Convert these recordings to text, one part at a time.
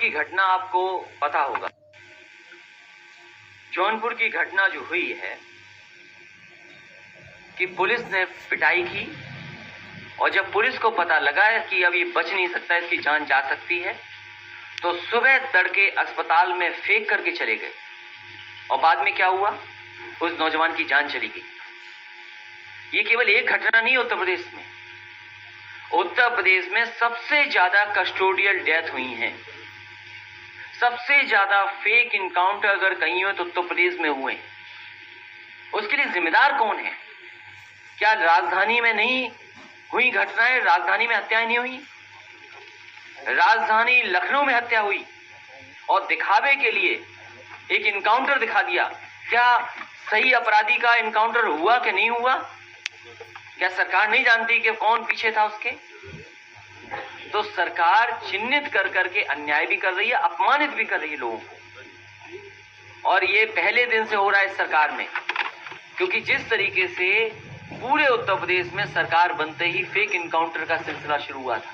की घटना आपको पता होगा। जौनपुर की घटना जो हुई है कि पुलिस ने पिटाई की और जब पुलिस को पता लगा है कि अब ये बच नहीं सकता, इसकी जान जा सकती है, तो सुबह तड़के अस्पताल में फेंक करके चले गए और बाद में क्या हुआ, उस नौजवान की जान चली गई। ये केवल एक घटना नहीं, उत्तर प्रदेश में सबसे ज्यादा कस्टोडियल डेथ हुई हैं। सबसे ज्यादा फेक इनकाउंटर अगर कहीं हो तो उत्तर प्रदेश में हुए। उसके लिए जिम्मेदार कौन है? क्या राजधानी में नहीं हुई घटनाएं? राजधानी में हत्याएं नहीं हुई? राजधानी लखनऊ में हत्या हुई और दिखावे के लिए एक इनकाउंटर दिखा दिया। क्या सही अपराधी का इनकाउंटर हुआ कि नहीं हुआ? क्या सरकार नहीं जानती कि कौन पीछे था उसके? तो सरकार चिन्हित कर करके अन्याय भी कर रही है, अपमानित भी कर रही है लोगों को। और ये पहले दिन से हो रहा है इस सरकार में, क्योंकि जिस तरीके से पूरे उत्तर प्रदेश में सरकार बनते ही फेक इनकाउंटर का सिलसिला शुरू हुआ था।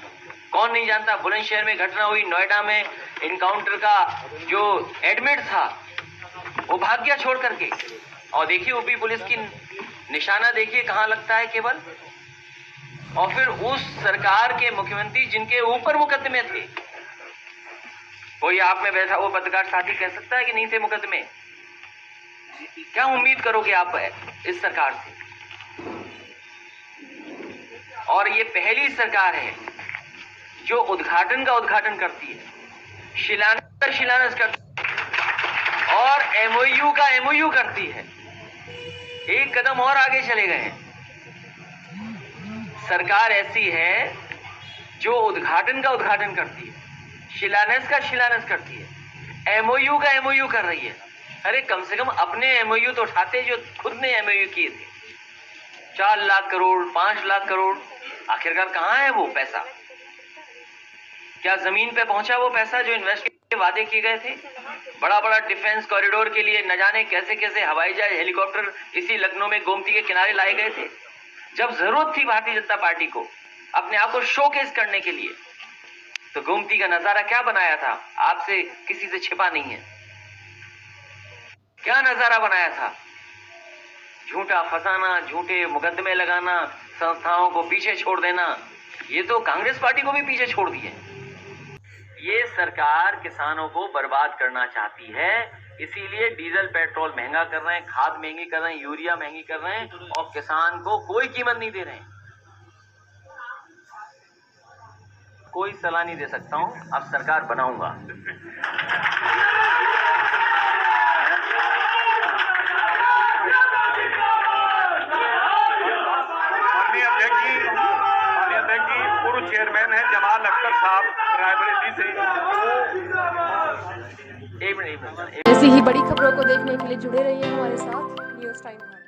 कौन नहीं जानता? बुलंदशहर में घटना हुई, नोएडा में इनकाउंटर का जो एडमिट था वो भाग गया छोड़ करके। और देखिए यूपी पुलिस की निशाना देखिए कहां लगता है केवल। और फिर उस सरकार के मुख्यमंत्री जिनके ऊपर मुकदमे थे, कोई आप में बैठा वो पत्रकार साथी कह सकता है कि नहीं थे मुकदमे? क्या उम्मीद करोगे आप इस सरकार से? और ये पहली सरकार है जो उद्घाटन का उद्घाटन करती है, शिलान्यास का शिलान्यास करती है और एमओयू का एमओयू करती है। एक कदम और आगे चले गए हैं। सरकार ऐसी है जो उद्घाटन का उद्घाटन करती है, शिलान्यास का शिलान्यास करती है, एमओयू का एमओयू कर रही है। अरे कम से कम अपने एमओयू तो उठाते जो खुद ने एमओयू किए थे। 4 लाख करोड़, 5 लाख करोड़, आखिरकार कहां है वो पैसा? क्या जमीन पे पहुंचा वो पैसा जो इन्वेस्ट के वादे किए गए थे? बड़ा बड़ा डिफेंस कॉरिडोर के लिए न जाने कैसे कैसे हवाई जहाज, हेलीकॉप्टर इसी लखनऊ में गोमती के किनारे लाए गए थे। जब जरूरत थी भारतीय जनता पार्टी को अपने आप को शोकेस करने के लिए, तो गोमती का नजारा क्या बनाया था? आपसे किसी से छिपा नहीं है। क्या नजारा बनाया था? झूठा फंसाना, झूठे मुकदमे लगाना, संस्थाओं को पीछे छोड़ देना। ये तो कांग्रेस पार्टी को भी पीछे छोड़ दिए। ये सरकार किसानों को बर्बाद करना चाहती है, इसीलिए डीजल पेट्रोल महंगा कर रहे हैं, खाद महंगी कर रहे हैं, यूरिया महंगी कर रहे हैं और किसान को कोई कीमत नहीं दे रहे हैं। कोई सलाह नहीं दे सकता हूं, अब सरकार बनाऊंगा। पूर्व चेयरमैन है जमाल अख्तर साहब रायबरेली से। ऐसी ही बड़ी खबरों को देखने के लिए जुड़े रहिए हमारे साथ न्यूज़ टाइम।